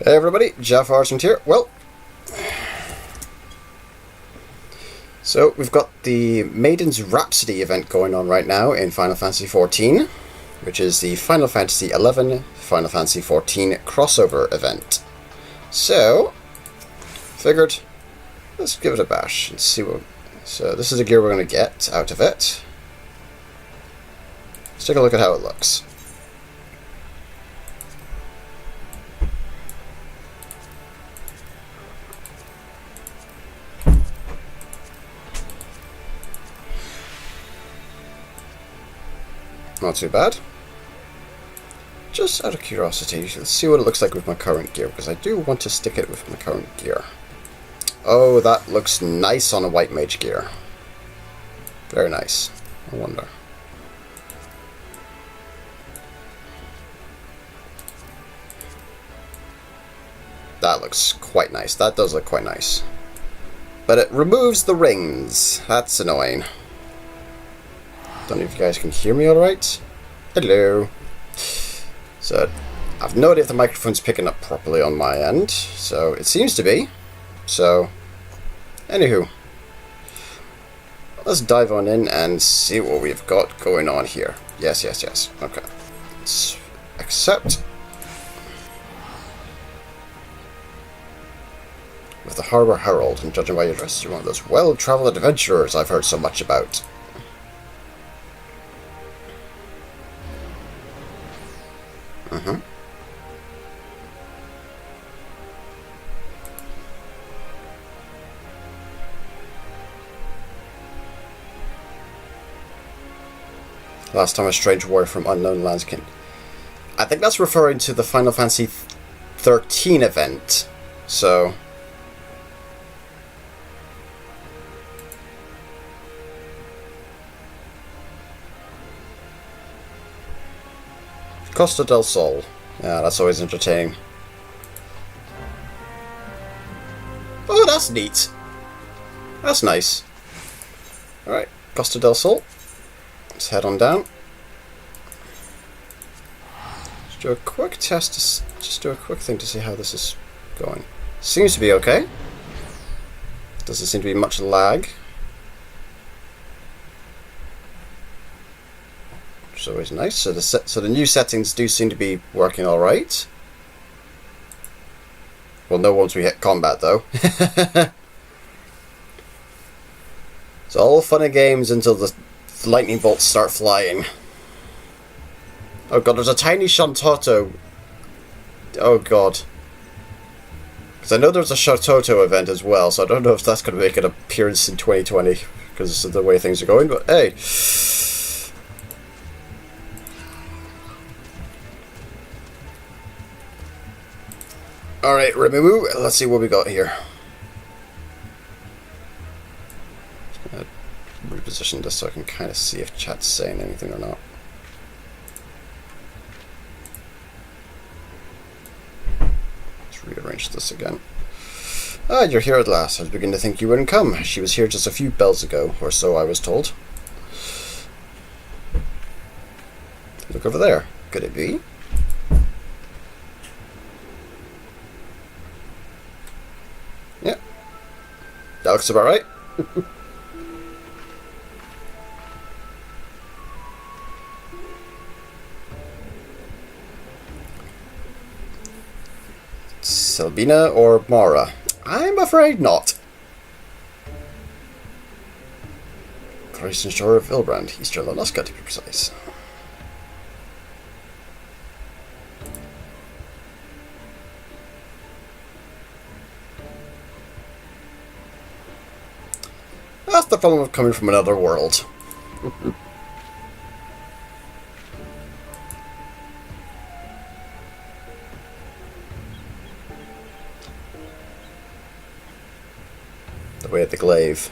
Hey everybody, JaffaArchfiend here. Well, so we've got the Maiden's Rhapsody event going on right now in Final Fantasy XIV, which is the Final Fantasy XI Final Fantasy XIV Crossover event. So, figured, let's give it a bash and see what... So this is the gear we're going to get out of it. Let's take a look at how it looks. Not too bad. Just out of curiosity, let's see what it looks like with my current gear, because I do want to stick it with my current gear. Oh, that looks nice on a white mage gear. Very nice. I wonder. That looks quite nice. That does look quite nice. But it removes the rings. That's annoying. Don't know if you guys can hear me alright. Hello. So, I've no idea if the microphone's picking up properly on my end. So, it seems to be. So, anywho. Let's dive on in and see what we've got going on here. Yes. Okay. Let's accept. With the Harbour Herald, and judging by your dress, you're one of those well-travelled adventurers I've heard so much about. Last time a strange warrior from unknown lands came. I think that's referring to the Final Fantasy XIII event. So... Costa del Sol. Yeah, that's always entertaining. Oh, that's neat. That's nice. Alright, Costa del Sol. Let's head on down. Just do a quick test, just do a quick thing to see how this is going. Seems to be okay. Doesn't seem to be much lag. Which is always nice. So the new settings do seem to be working all right. Well, no once we hit combat though. It's all fun and games until the lightning bolts start flying. Oh god, there's a tiny Shantoto. Oh god. Because I know there's a Shantoto event as well, so I don't know if that's going to make an appearance in 2020 because of the way things are going, but hey. Alright, Remimu, let's see what we got here. Reposition this so I can kind of see if chat's saying anything or not. Let's rearrange this again. Ah, you're here at last. I was beginning to think you wouldn't come. She was here just a few bells ago, or so I was told. Look over there. Could it be? Yeah. That looks about right. Selbina or Mara? I'm afraid not. For eastern shore of Ilbrand, eastern Lonoska to be precise. That's the problem of coming from another world. The way at the glaive.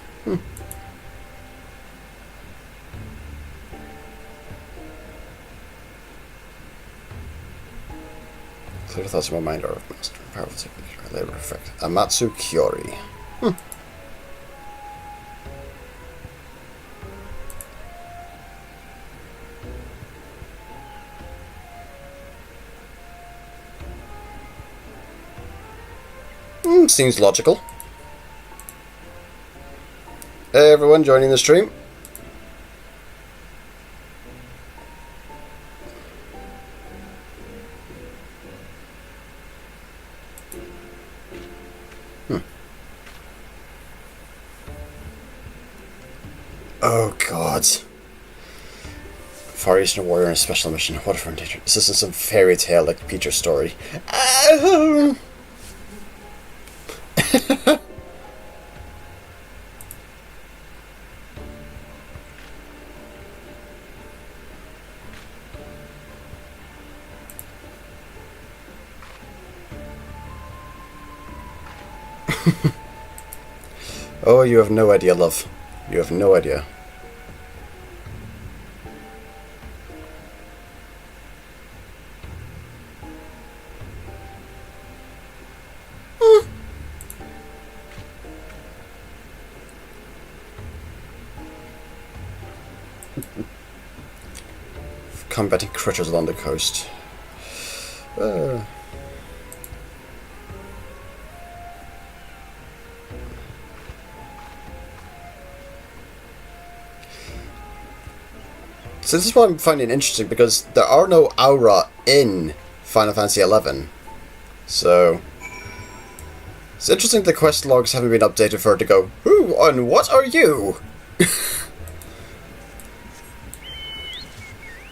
Clear thoughts in my mind are of master. Powerful technique, labor effect. Amatsu Kyori. Seems logical. Hey everyone joining the stream. Oh god. Far Eastern Warrior and a special mission. What a frontier. This isn't some fairy tale like Peter's story. Oh, you have no idea, love. You have no idea. Combating critters along the coast. So this is what I'm finding interesting, because there are no aura in Final Fantasy XI. So it's interesting the quest logs haven't been updated for her to go, who and what are you?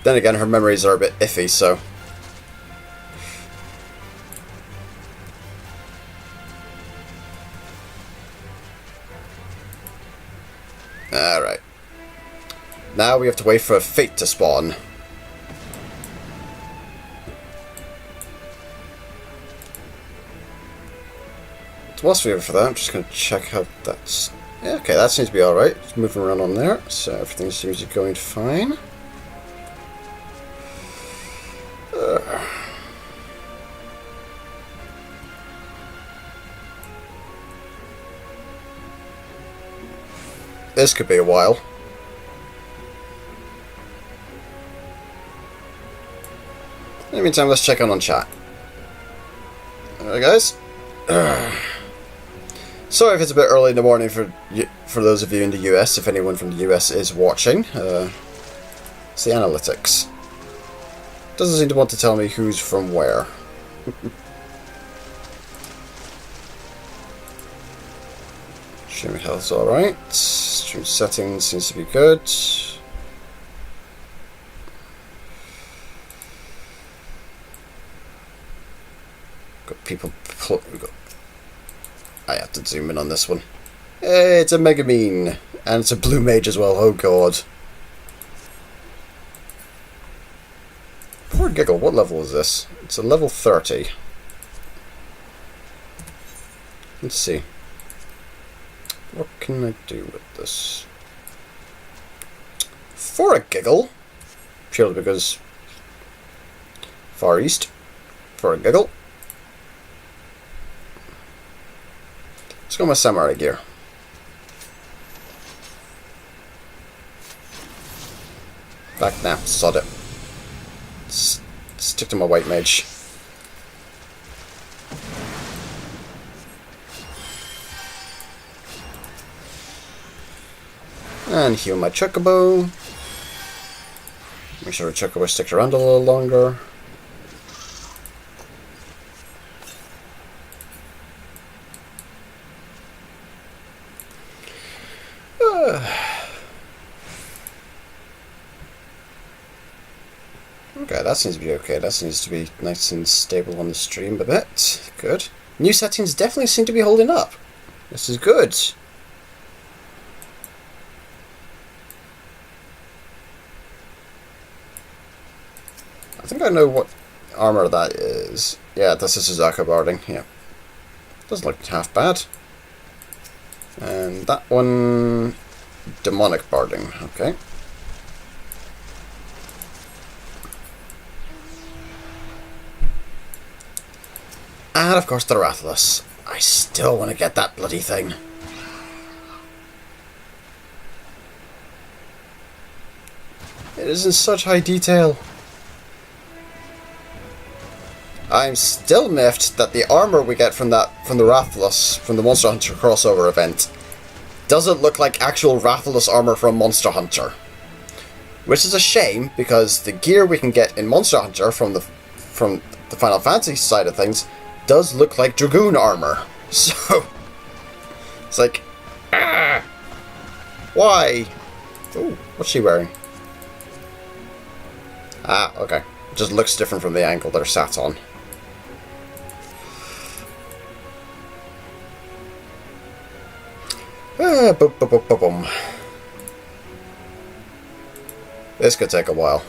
Then again, her memories are a bit iffy, so... Alright. Now we have to wait for a fate to spawn. Whilst we wait for that, I'm just going to check how that's... Yeah, okay, that seems to be alright. It's moving around on there, so everything seems to be going fine. This could be a while. In the meantime, let's check on chat. Alright guys. Sorry if it's a bit early in the morning for those of you in the US, if anyone from the US is watching. It's the analytics. Doesn't seem to want to tell me who's from where. Stream health's alright. Stream settings seems to be good. Got people... I have to zoom in on this one. Hey, it's a Megamine. And it's a blue mage as well, oh god. Poor Giggle, what level is this? It's a level 30. Let's see. What can I do with this? For a giggle, purely because Far East, for a giggle. Let's go with my samurai gear. Back now, sod it. Stick to my white mage. And heal my chocobo. Make sure the chocobo sticks around a little longer. Okay, that seems to be okay. That seems to be nice and stable on the stream a bit. Good. New settings definitely seem to be holding up. This is good. I think I know what armor that is. Yeah, this is Suzuka barding. Yeah. Doesn't look half bad. And that one... demonic barding. Okay. And of course the Rathalos. I still want to get that bloody thing. It is in such high detail. I'm still miffed that the armor we get from the Rathalos, from the Monster Hunter crossover event, doesn't look like actual Rathalos armor from Monster Hunter. Which is a shame, because the gear we can get in Monster Hunter from the Final Fantasy side of things does look like Dragoon armor. So, it's like, why? Ooh, what's she wearing? Ah, okay. It just looks different from the angle they're sat on. Boom, boom, boom, boom, boom. This could take a while.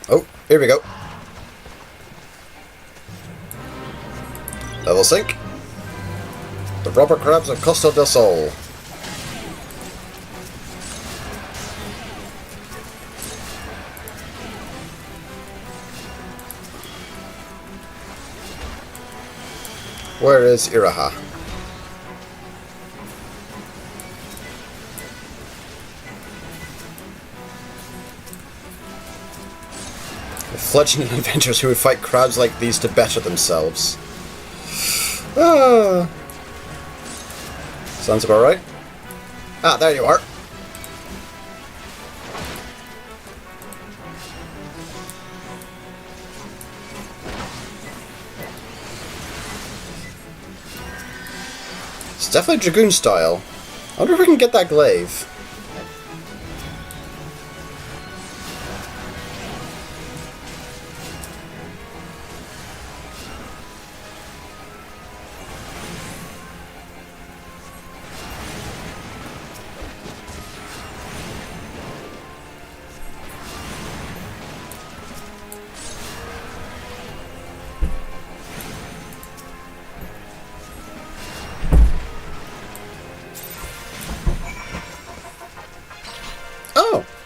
Oh, here we go. Level sync. The rubber crabs of Costa del Sol. Where is Iraha? Fledgling adventurers who would fight crabs like these to better themselves. Ah. Sounds about right. Ah, there you are. It's definitely Dragoon style. I wonder if we can get that glaive.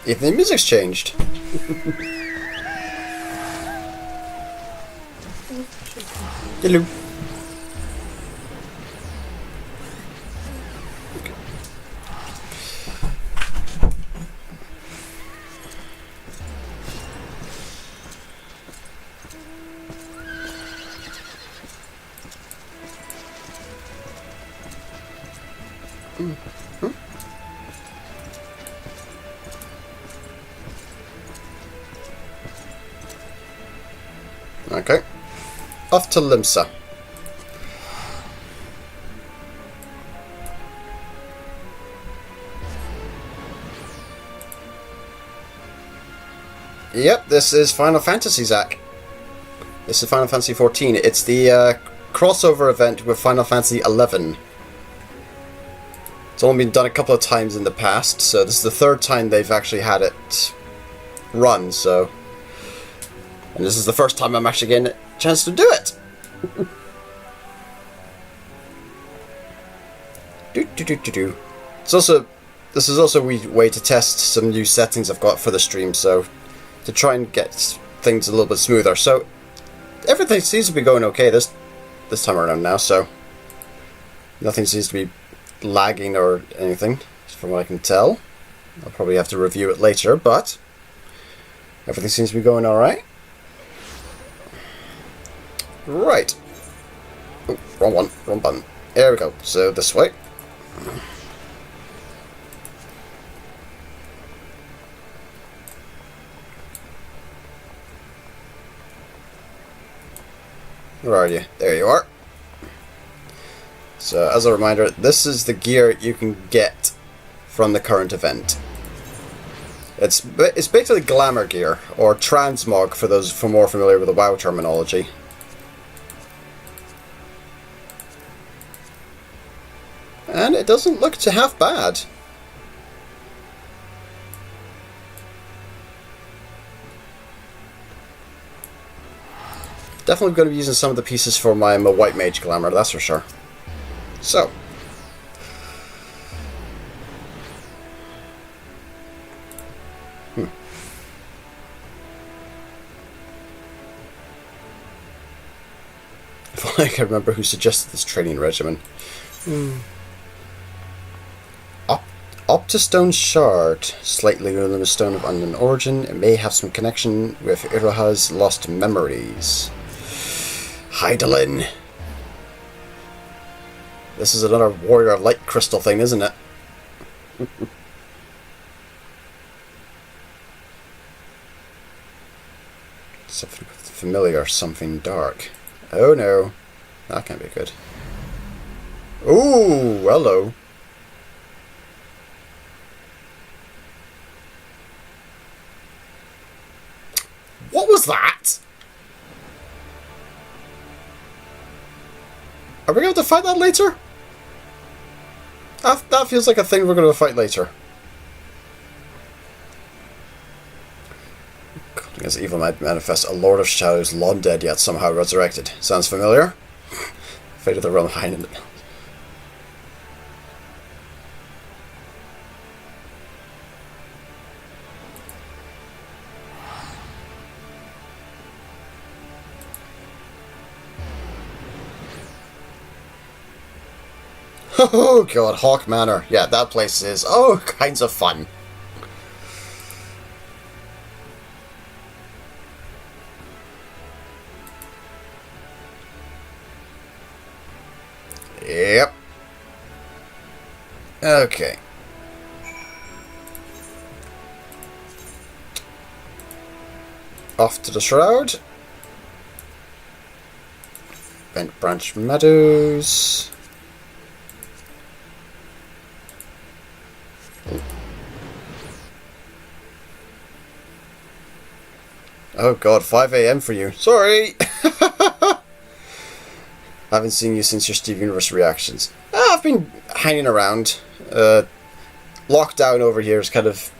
Even the music's changed. Hello. Okay. Off to Limsa. Yep, this is Final Fantasy, Zach. This is Final Fantasy 14. It's the crossover event with Final Fantasy 11. It's only been done a couple of times in the past, so this is the third time they've actually had it run, so... And this is the first time I'm actually getting a chance to do it. It's also, this is also a way to test some new settings I've got for the stream, so to try and get things a little bit smoother. So everything seems to be going okay this time around now, so nothing seems to be lagging or anything, from what I can tell. I'll probably have to review it later, but everything seems to be going alright. Right. Oh, wrong one. Wrong button. There we go. So this way. Where are you? There you are. So as a reminder, this is the gear you can get from the current event. It's basically glamour gear, or transmog for those more familiar with the WoW terminology. And it doesn't look to half bad. Definitely going to be using some of the pieces for my White Mage Glamour, that's for sure. So. If only I can remember who suggested this training regimen. Optostone Shard, slightly luminous stone of unknown origin. It may have some connection with Iroha's lost memories. Hydaelyn. This is another Warrior Light Crystal thing, isn't it? Something familiar, something dark. Oh no. That can't be good. Ooh, hello. What was that? Are we going to fight that later? That feels like a thing we're going to fight later. As evil might manifest, a Lord of Shadows, long dead yet somehow resurrected. Sounds familiar? Fate of the realm hiding in the... Oh god, Hawk Manor. Yeah, that place is all kinds of fun. Yep. Okay. Off to the Shroud. Bent Branch Meadows. Oh god, 5 AM for you. Sorry! I haven't seen you since your Steve Universe reactions. I've been hanging around. Lockdown over here has kind of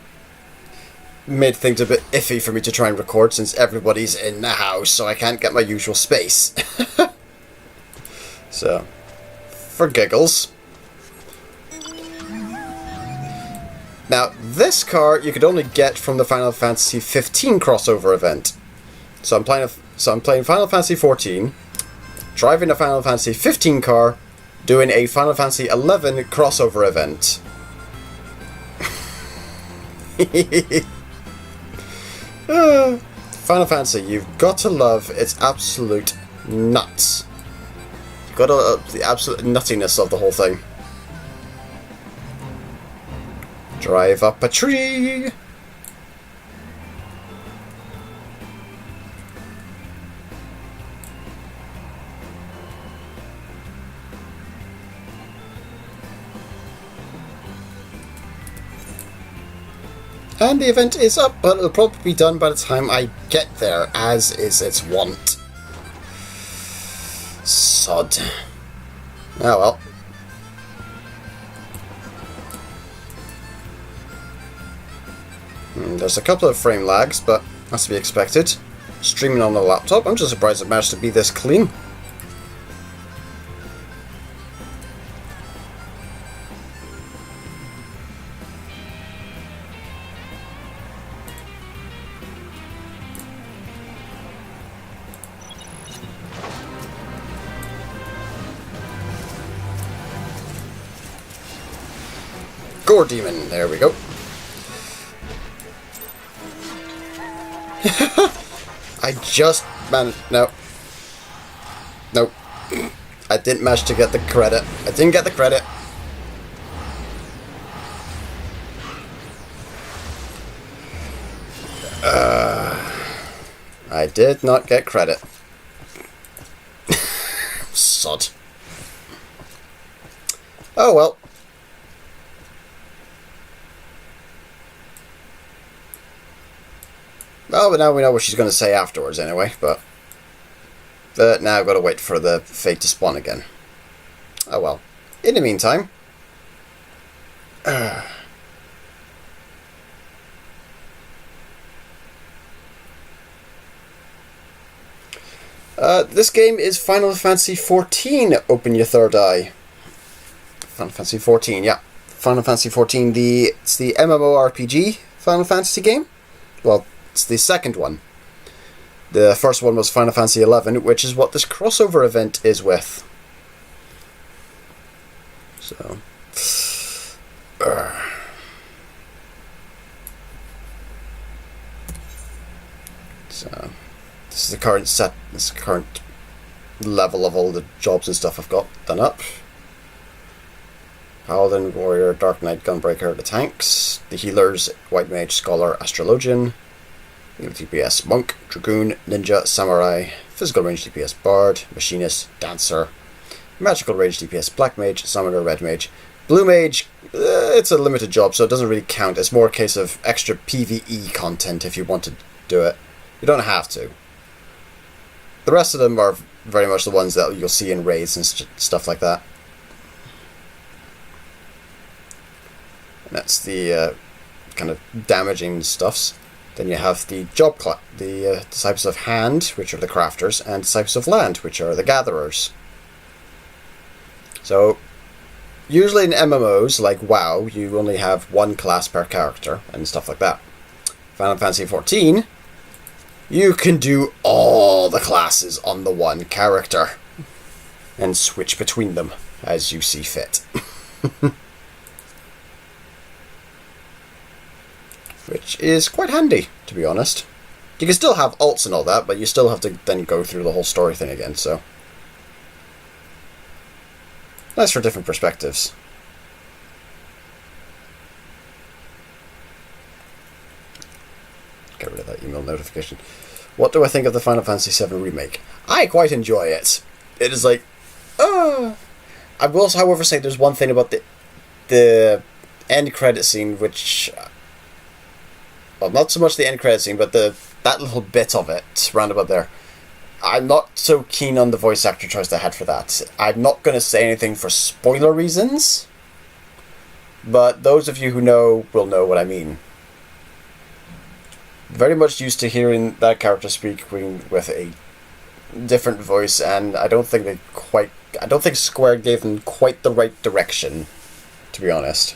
made things a bit iffy for me to try and record since everybody's in the house, so I can't get my usual space. So, for giggles. Now, this car you could only get from the Final Fantasy 15 crossover event. So I'm playing Final Fantasy 14, driving a Final Fantasy 15 car, doing a Final Fantasy 11 crossover event. Final Fantasy, you've got to love its absolute nuts. You've got to love the absolute nuttiness of the whole thing. Drive up a tree! And the event is up, but it'll probably be done by the time I get there, as is its wont. Sod. Oh well. There's a couple of frame lags, but that's to be expected. Streaming on the laptop, I'm just surprised it managed to be this clean. Gore Demon, there we go. I just managed. No. Nope. I didn't manage to get the credit. I didn't get the credit. I did not get credit. Sod. Oh well. Well, but now we know what she's going to say afterwards anyway, but now I've got to wait for the fate to spawn again. Oh well. In the meantime... This game is Final Fantasy XIV, Open Your Third Eye. Final Fantasy XIV, yeah. Final Fantasy XIV, it's the MMORPG Final Fantasy game. Well, it's the second one. The first one was Final Fantasy XI, which is what this crossover event is with. So... So, this is the current set, this is the current level of all the jobs and stuff I've got done up. Paladin, Warrior, Dark Knight, Gunbreaker, the tanks, the healers, White Mage, Scholar, Astrologian, DPS, Monk, Dragoon, Ninja, Samurai, Physical Range DPS, Bard, Machinist, Dancer, Magical Range DPS, Black Mage, Summoner, Red Mage, Blue Mage. It's a limited job, so it doesn't really count. It's more a case of extra PvE content if you want to do it. You don't have to. The rest of them are very much the ones that you'll see in raids and stuff like that. And that's the kind of damaging stuffs. Then you have the the Disciples of Hand, which are the crafters, and Disciples of Land, which are the gatherers. So, usually in MMOs, like WoW, you only have one class per character, and stuff like that. Final Fantasy XIV, you can do all the classes on the one character, and switch between them as you see fit. Which is quite handy, to be honest. You can still have alts and all that, but you still have to then go through the whole story thing again, so... Nice for different perspectives. Get rid of that email notification. What do I think of the Final Fantasy VII Remake? I quite enjoy it. It is like... I will, however, say there's one thing about the end credit scene, which... Well, not so much the end credit scene, but that little bit of it, roundabout there. I'm not so keen on the voice actor choice they had for that. I'm not going to say anything for spoiler reasons, but those of you who know will know what I mean. Very much used to hearing that character speaking with a different voice, and I don't think Square gave them quite the right direction, to be honest.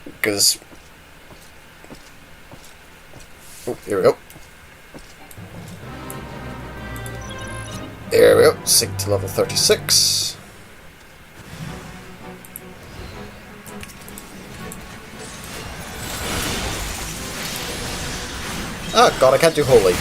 Because... Oh, here we go. There we go. Sync to level 36. Oh god, I can't do holy.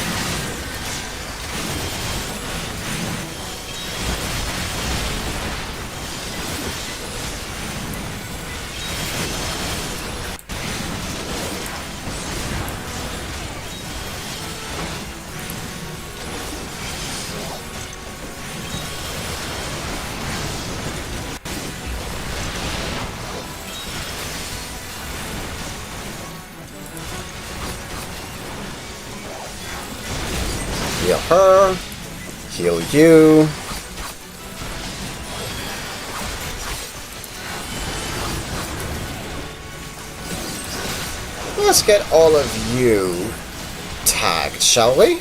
Heal her. Heal you. Let's get all of you tagged, shall we?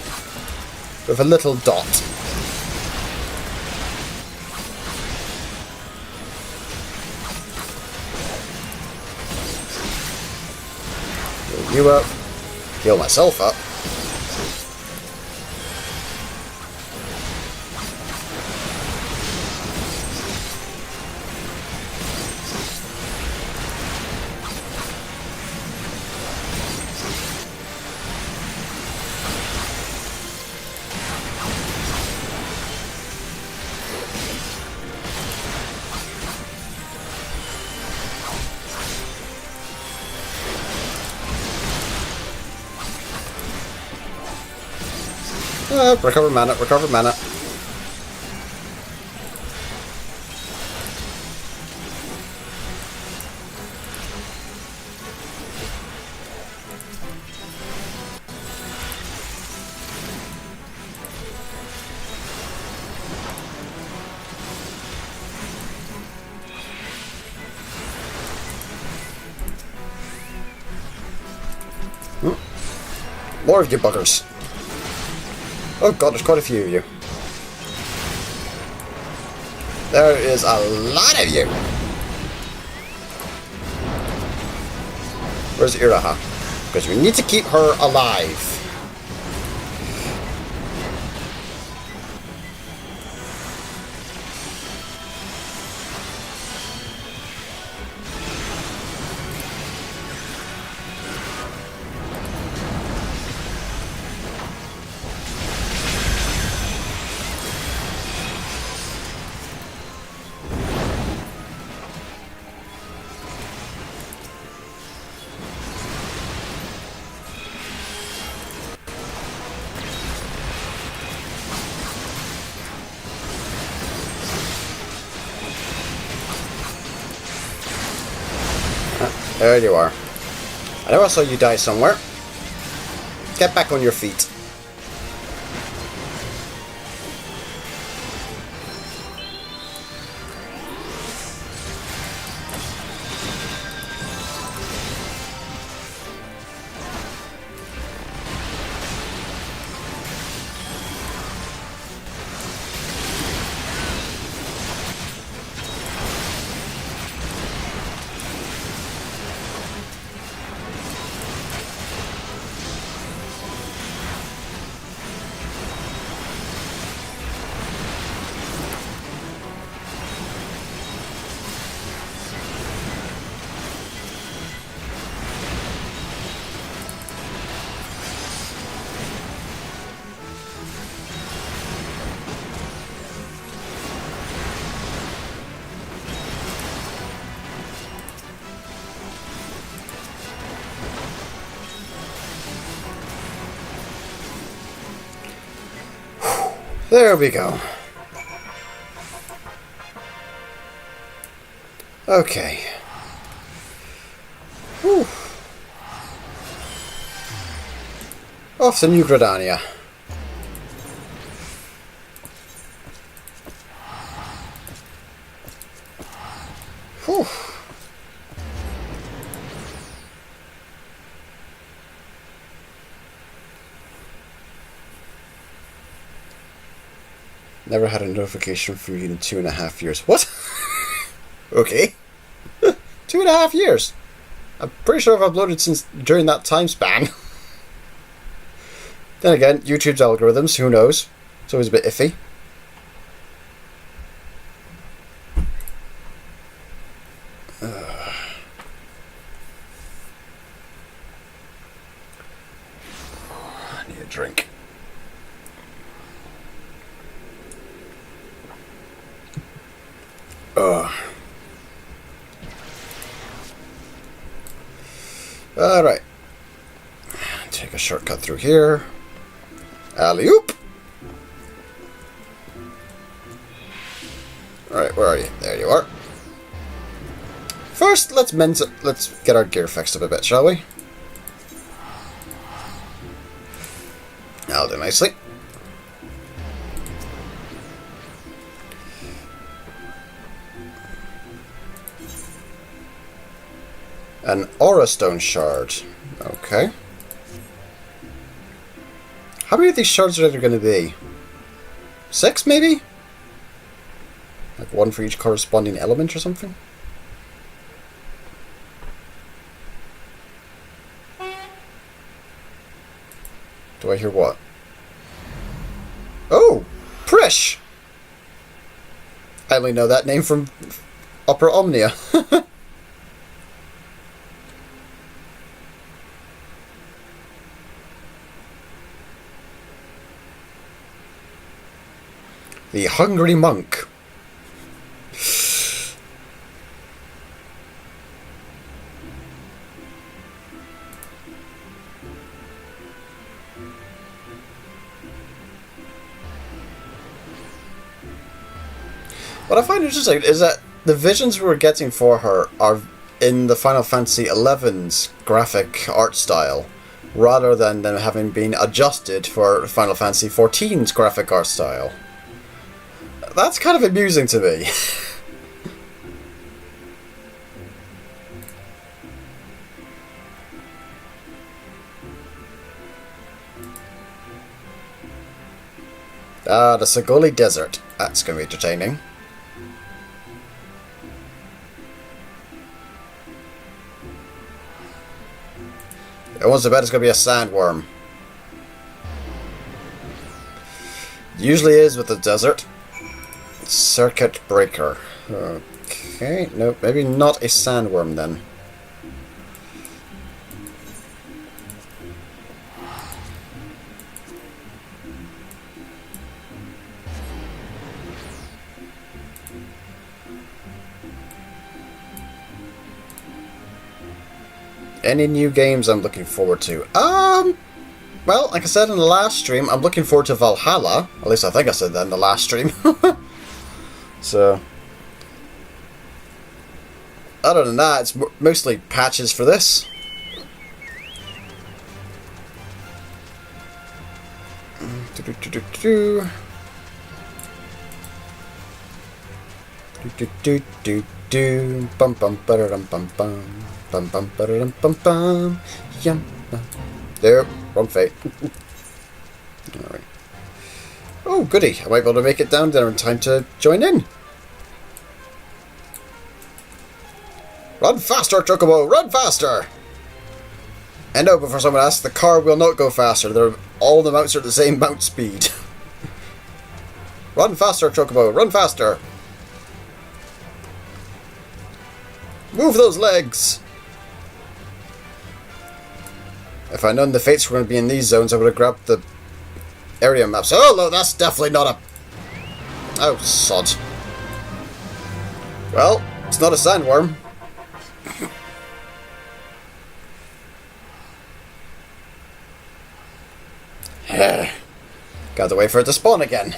With a little dot. Heal you up. Heal myself up. Recover mana, recover mana. More of you buggers. Oh god, there's quite a few of you. There is a lot of you. Where's Iraha? Because we need to keep her alive. There you are. I know I saw you die somewhere. Get back on your feet. There we go. Okay. Whew. Off to New Gridania. Whew. Never had a notification from you in 2.5 years. What? Okay. 2.5 years. I'm pretty sure I've uploaded since during that time span. Then again, YouTube's algorithms, who knows? It's always a bit iffy. I need a drink. Alright. Take a shortcut through here. Alley-oop! Alright, where are you? There you are. First, let's get our gear fixed up a bit, shall we? That'll do nicely. An Aura Stone shard. Okay. How many of these shards are there going to be? 6, maybe? Like one for each corresponding element or something? Do I hear what? Oh! Prish! I only know that name from Upper Omnia. The Hungry Monk. What I find interesting is that the visions we're getting for her are in the Final Fantasy XI's graphic art style, rather than them having been adjusted for Final Fantasy XIV's graphic art style. That's kind of amusing to me. The Sagoli Desert. That's going to be entertaining. Everyone's to bet it's going to be a sandworm. Usually is with the desert. Circuit breaker. Okay, no, maybe not a sandworm then. Any new games I'm looking forward to? Well, like I said in the last stream, I'm looking forward to Valhalla. At least I think I said that in the last stream. So, other than that, it's mostly patches for this. Bum bum bum bum bum. Bum bum bum bum bum. Yum. There, wrong fate. Alright. Oh, goody. I might be able to make it down there in time to join in. Run faster, Chocobo! Run faster! And no, before someone asks, the car will not go faster. All the mounts are at the same mount speed. Run faster, Chocobo! Run faster! Move those legs! If I'd known the fates were going to be in these zones, I would have grabbed the area maps. Oh, no, that's definitely not a... Oh, sod. Well, it's not a sandworm. Got to wait for it to spawn again.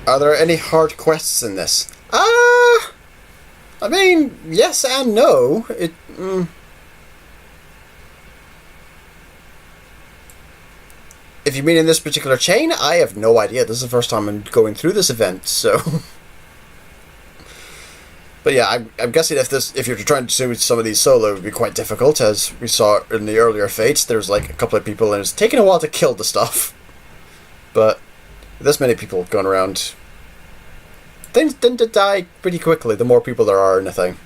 Are there any hard quests in this? I mean, yes and no. If you mean in this particular chain, I have no idea. This is the first time I'm going through this event, so... But yeah, I'm guessing if you're trying to do some of these solo, it would be quite difficult, as we saw in the earlier fates. There's like a couple of people, and it's taken a while to kill the stuff. But this many people going around, things tend to die pretty quickly, the more people there are in the thing.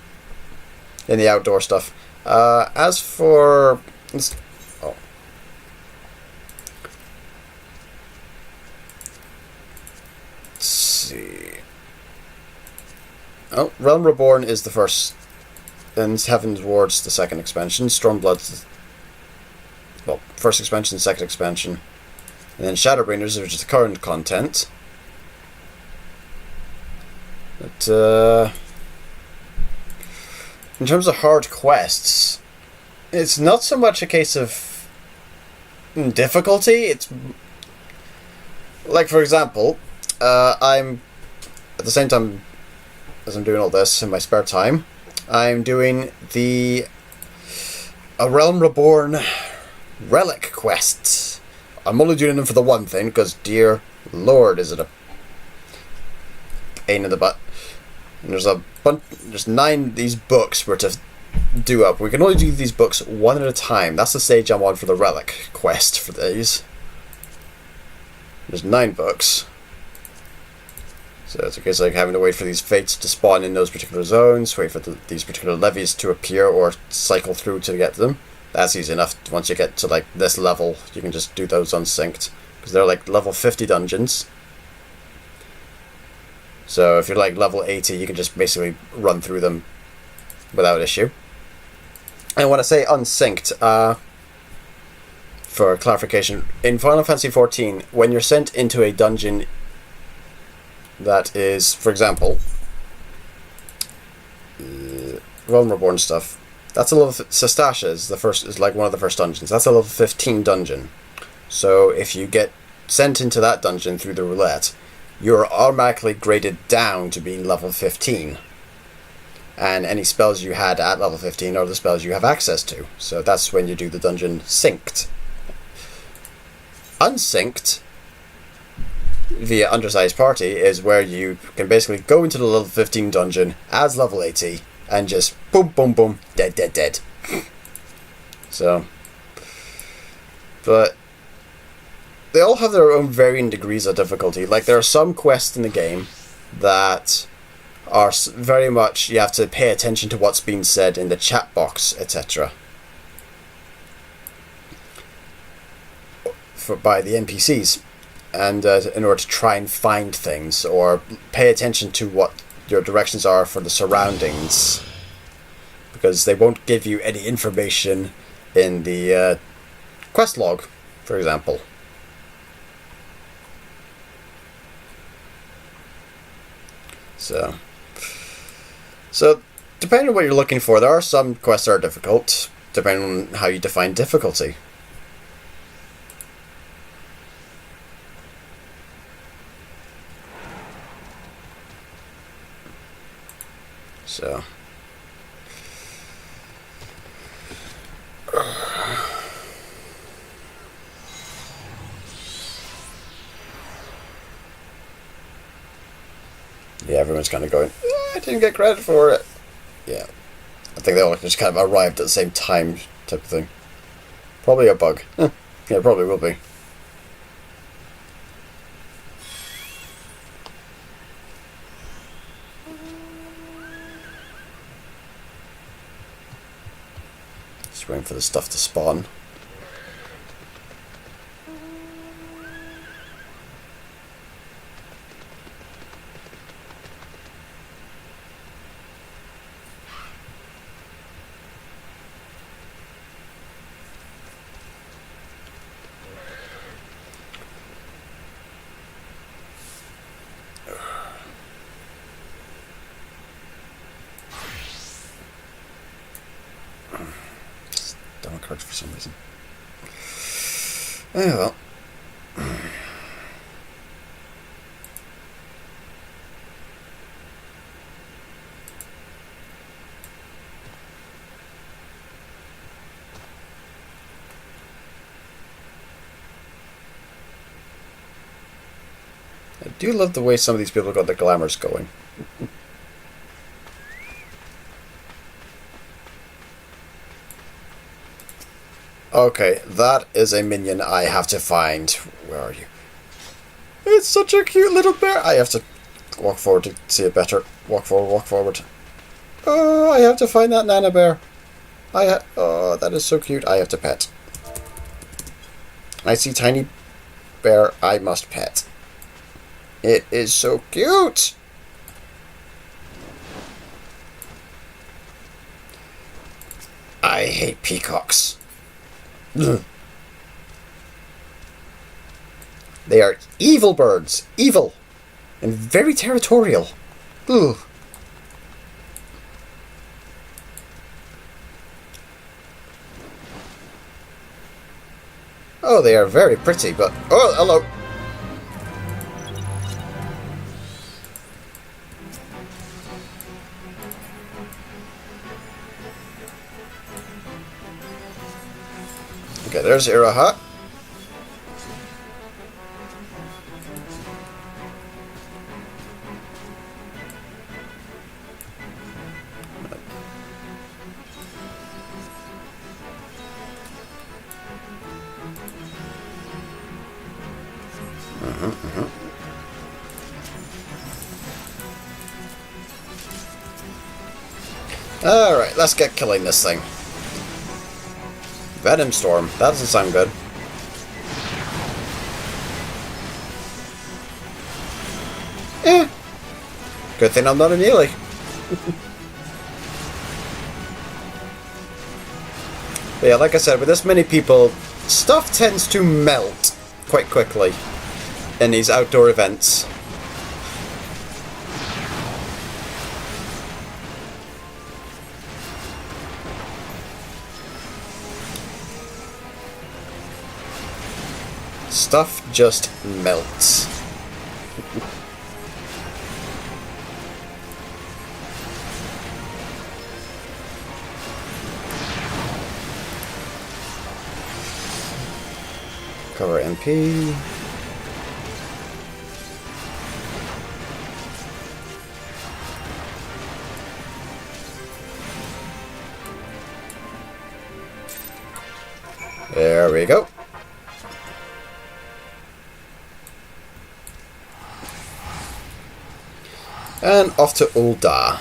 In the outdoor stuff. As for... Let's see... Oh, Realm Reborn is the first, and Heaven's Ward's the second expansion. Stormblood's... Well, first expansion, second expansion. And then Shadowbringers, which is the current content. But, in terms of hard quests, it's not so much a case of difficulty. It's like, for example, I'm at the same time as I'm doing all this in my spare time, I'm doing a Realm Reborn relic quest. I'm only doing them for the one thing because, dear Lord, is it a pain in the butt. And there's 9 of these books we're to do up. We can only do these books one at a time. That's the stage I'm on for the relic quest for these. There's 9 books. So it's a case of like having to wait for these fates to spawn in those particular zones, wait for these particular levies to appear or cycle through to get to them. That's easy enough. Once you get to like this level, you can just do those unsynced. Because they're like level 50 dungeons. So if you're like level 80, you can just basically run through them without issue. And when I say unsynced, for clarification, in Final Fantasy XIV, when you're sent into a dungeon that is, for example, Realm Reborn stuff, that's a level... Sestasha is like one of the first dungeons. That's a level 15 dungeon. So if you get sent into that dungeon through the roulette, you're automatically graded down to being level 15. And any spells you had at level 15 are the spells you have access to. So that's when you do the dungeon synced. Unsynced, via Undersized Party, is where you can basically go into the level 15 dungeon as level 80 and just boom, boom, boom, dead, dead, dead. So, But they all have their own varying degrees of difficulty. Like, there are some quests in the game that are very much, you have to pay attention to what's being said in the chat box, etc. By the NPCs. And in order to try and find things, or pay attention to what your directions are for the surroundings. Because they won't give you any information in the quest log, for example. So depending on what you're looking for, there are some quests that are difficult, depending on how you define difficulty. So yeah, everyone's kind of going, I didn't get credit for it. Yeah, I think they all just kind of arrived at the same time, type of thing. Probably a bug. Yeah, probably will be. Just waiting for the stuff to spawn. Cards for some reason. Oh well. I do love the way some of these people got their glamours going. Okay, that is a minion I have to find. Where are you? It's such a cute little bear. I have to walk forward to see it better. Walk forward, walk forward. Oh, I have to find that Nana bear. Oh, that is so cute. I have to pet. I see tiny bear. I must pet. It is so cute. I hate peacocks. They are evil birds. Evil. And very territorial. Ugh. Oh, they are very pretty, but... Oh, hello. Okay, there's Iraha. Alright, let's get killing this thing. Venom Storm. That doesn't sound good. Good thing I'm not a melee. But yeah, like I said, with this many people, stuff tends to melt quite quickly in these outdoor events. Stuff just melts. Cover MP. There we go. And off to Ul'dah.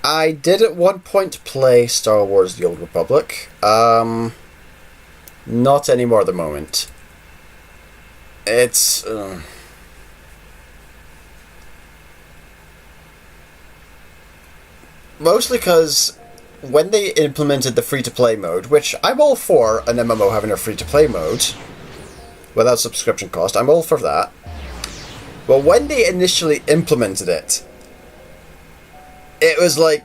I did at one point play Star Wars The Old Republic. Not anymore at the moment. It's... mostly because when they implemented the free-to-play mode, which I'm all for an MMO having a free-to-play mode, without subscription cost, I'm all for that. But when they initially implemented it, it was like,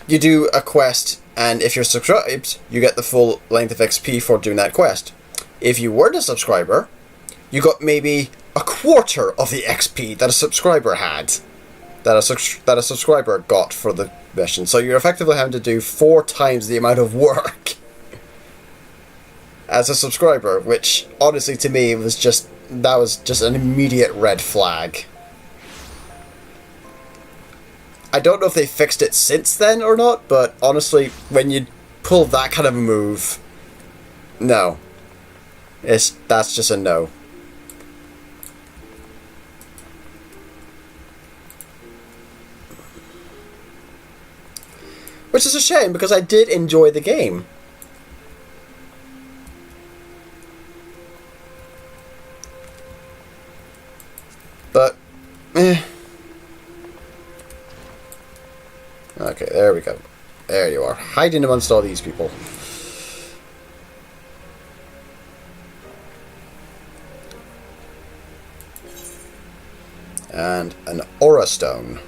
you do a quest, and if you're subscribed, you get the full length of XP for doing that quest. If you weren't a subscriber, you got maybe a quarter of the XP that a subscriber had, that a subscriber got for the mission. So you're effectively having to do 4 times the amount of work as a subscriber, which honestly to me was just an immediate red flag. I don't know if they fixed it since then or not, but honestly, when you pull that kind of a move, no. That's just a no. Which is a shame, because I did enjoy the game. But, okay, there we go. There you are, hiding amongst all these people. And an Aura Stone.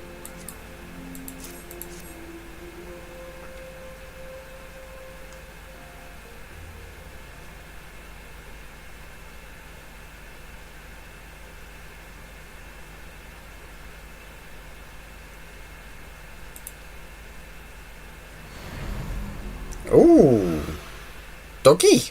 Ooh, doggy.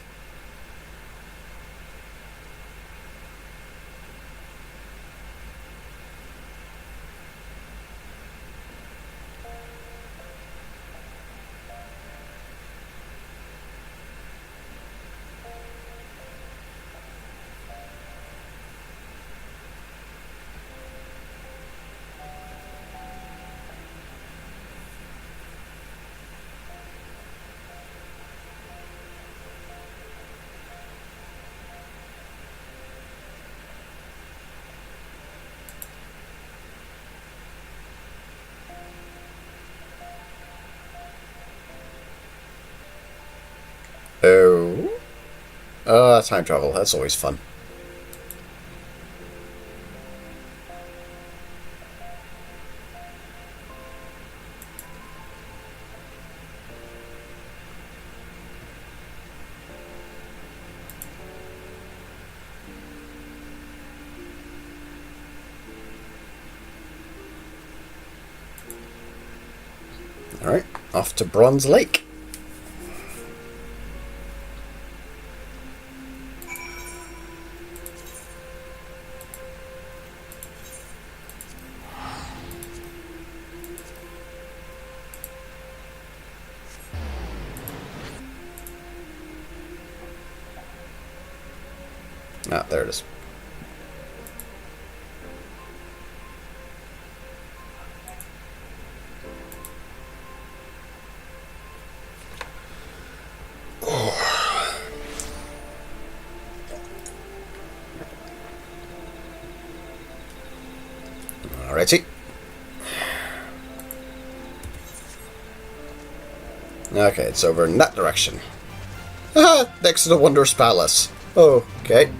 Oh, time travel. That's always fun. Alright, off to Bronze Lake. Ah, there it is. Alrighty. Okay, it's over in that direction. Haha! Next to the Wondrous Palace. Oh, okay.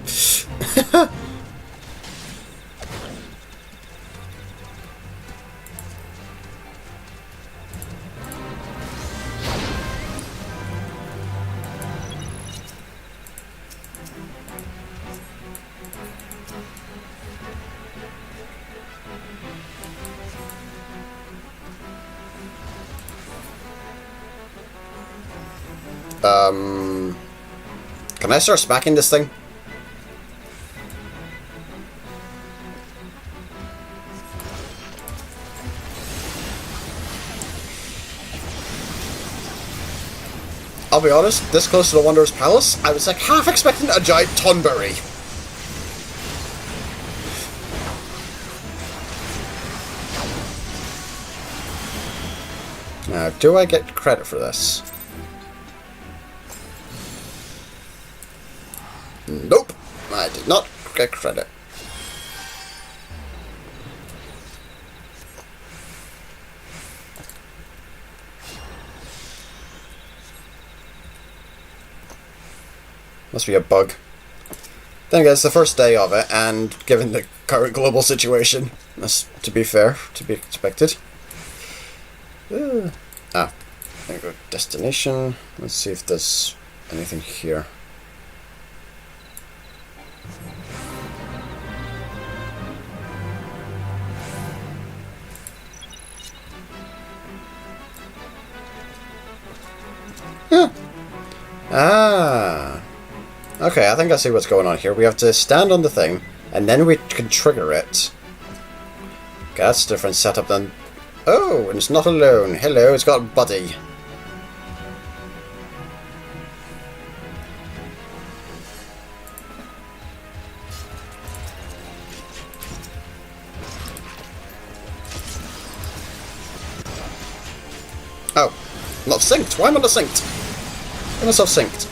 Can I start smacking this thing? I'll be honest, this close to the Wanderer's Palace, I was like half expecting a giant Tonberry. Now, do I get credit for this? Nope, I did not get credit. Must be a bug. Then again, it's the first day of it, and given the current global situation, that's to be fair, to be expected. There we go. Destination. Let's see if there's anything here. Okay, I think I see what's going on here. We have to stand on the thing, and then we can trigger it. Okay, that's a different setup than... Oh, and it's not alone. Hello, it's got a buddy. Oh, I'm not synced. Why am I not synced? Get myself synced.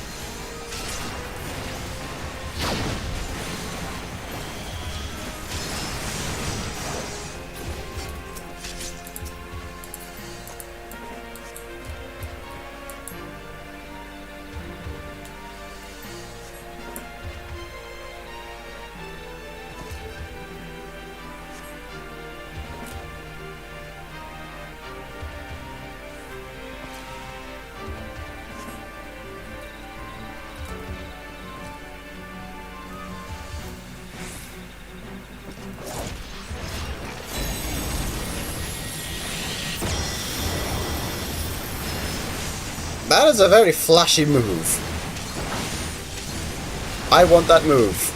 That is a very flashy move. I want that move.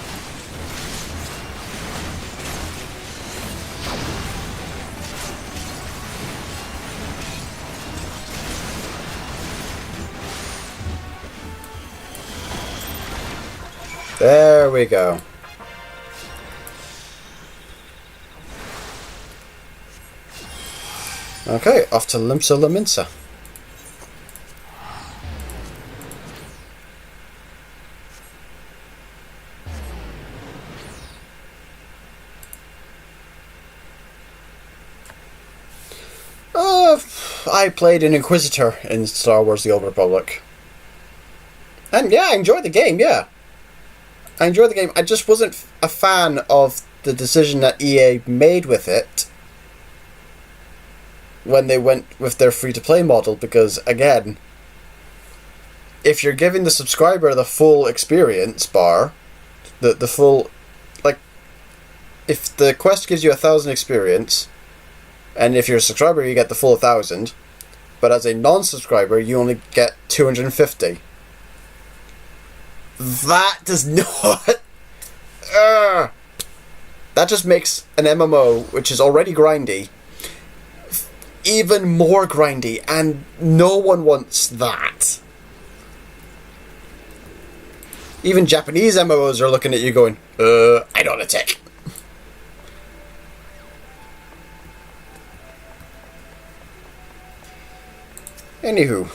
There we go. Okay, off to Limsa Laminsa. I played an Inquisitor in Star Wars The Old Republic. And yeah, I enjoyed the game, yeah. I enjoyed the game. I just wasn't a fan of the decision that EA made with it when they went with their free-to-play model, because, again, if you're giving the subscriber the full experience bar, the full... Like, if the quest gives you 1,000 experience, and if you're a subscriber you get the full 1,000, but as a non-subscriber you only get 250. That does not... that just makes an MMO, which is already grindy, even more grindy, and no one wants that. Even Japanese MMOs are looking at you going, I don't want to take. Anywho.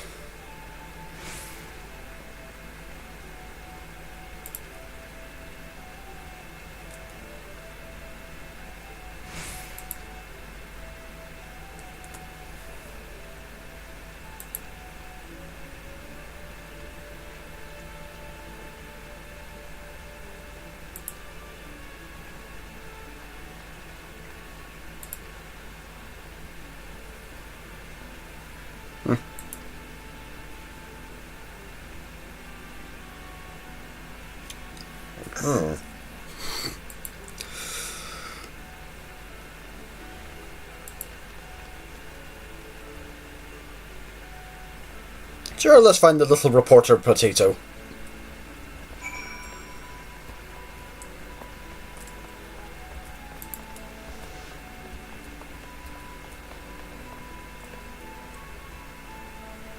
Sure, let's find the little reporter potato.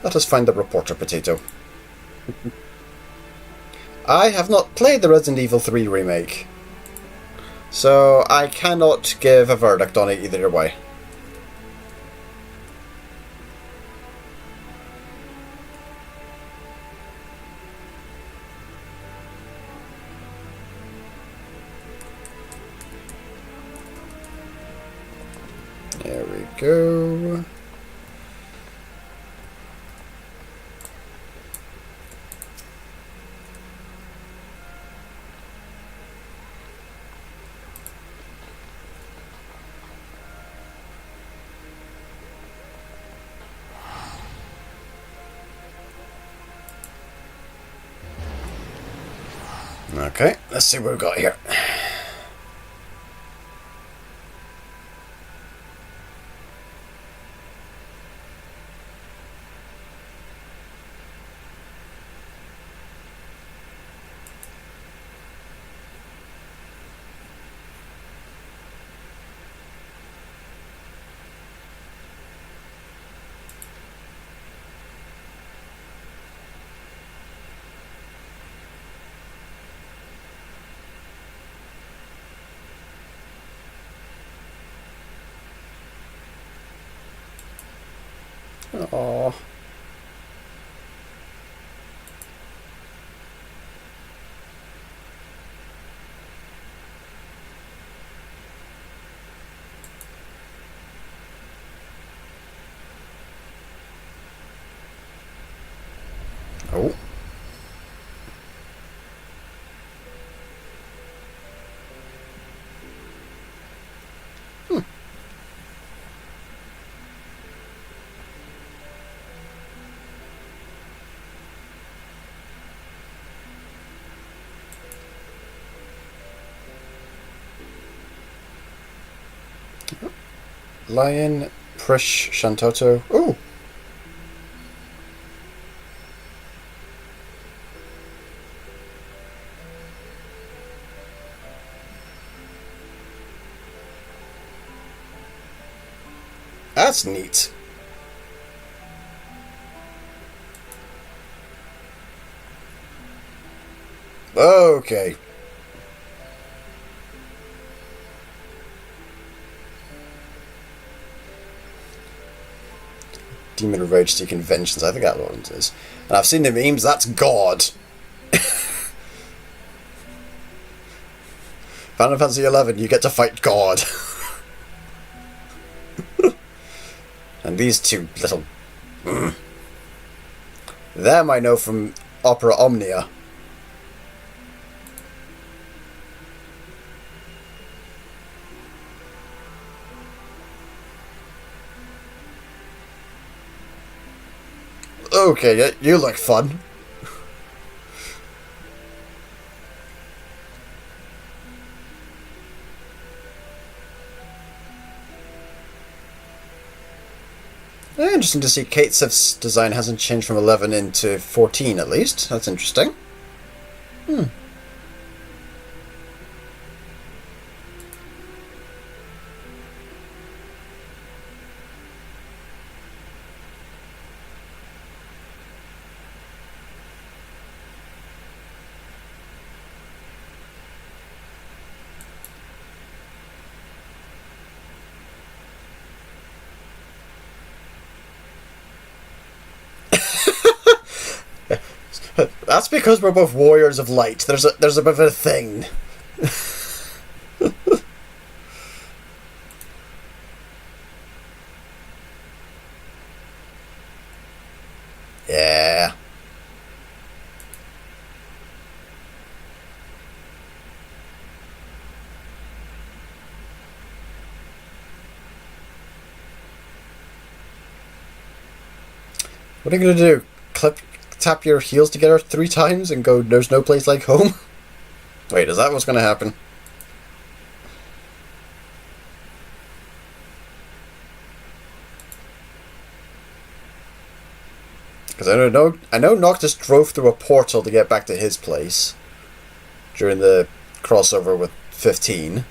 Let us find the reporter potato. I have not played the Resident Evil 3 remake, so I cannot give a verdict on it either way. There we go. Okay, let's see what we've got here. Oh. Oh. Lion, Prish, Shantoto. Ooh! That's neat. Okay. Demon Rage Conventions, I think that one is. And I've seen the memes, that's God. Final Fantasy XI, you get to fight God. And these two little... Them I know from Opera Omnia. Okay, you look fun. Interesting to see Kate Sif's design hasn't changed from 11 into 14 at least. That's interesting. That's because we're both warriors of light. There's a bit of a thing. Yeah. What are you gonna do? Tap your heels together 3 times and go, "There's no place like home"? Wait, is that what's gonna happen? Because I know Noctis drove through a portal to get back to his place during the crossover with 15.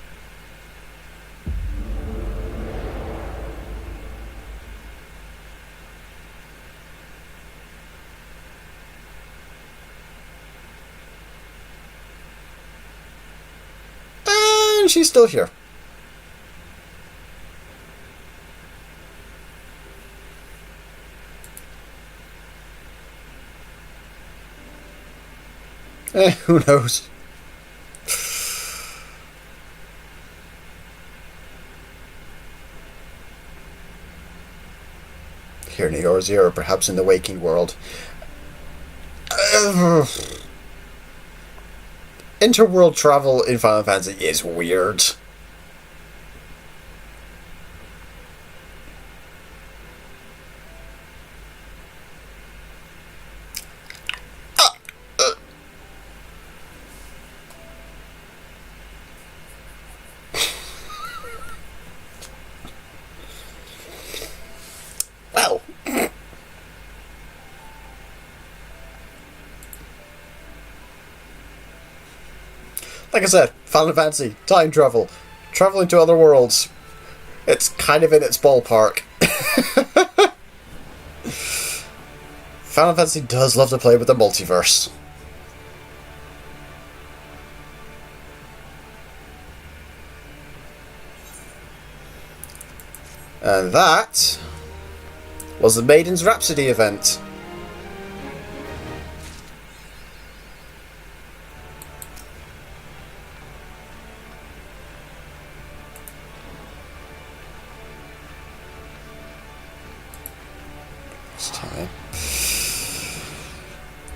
she's still here. Who knows? Here in the Eorzea, or perhaps in the waking world. Interworld travel in Final Fantasy is weird. Well. Like I said, Final Fantasy, time travel, traveling to other worlds. It's kind of in its ballpark. Final Fantasy does love to play with the multiverse. And that was the Maiden's Rhapsody event.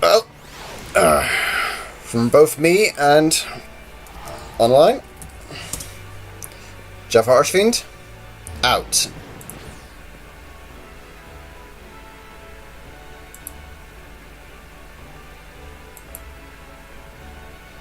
Well, from both me and online, JaffaArchfiend, out.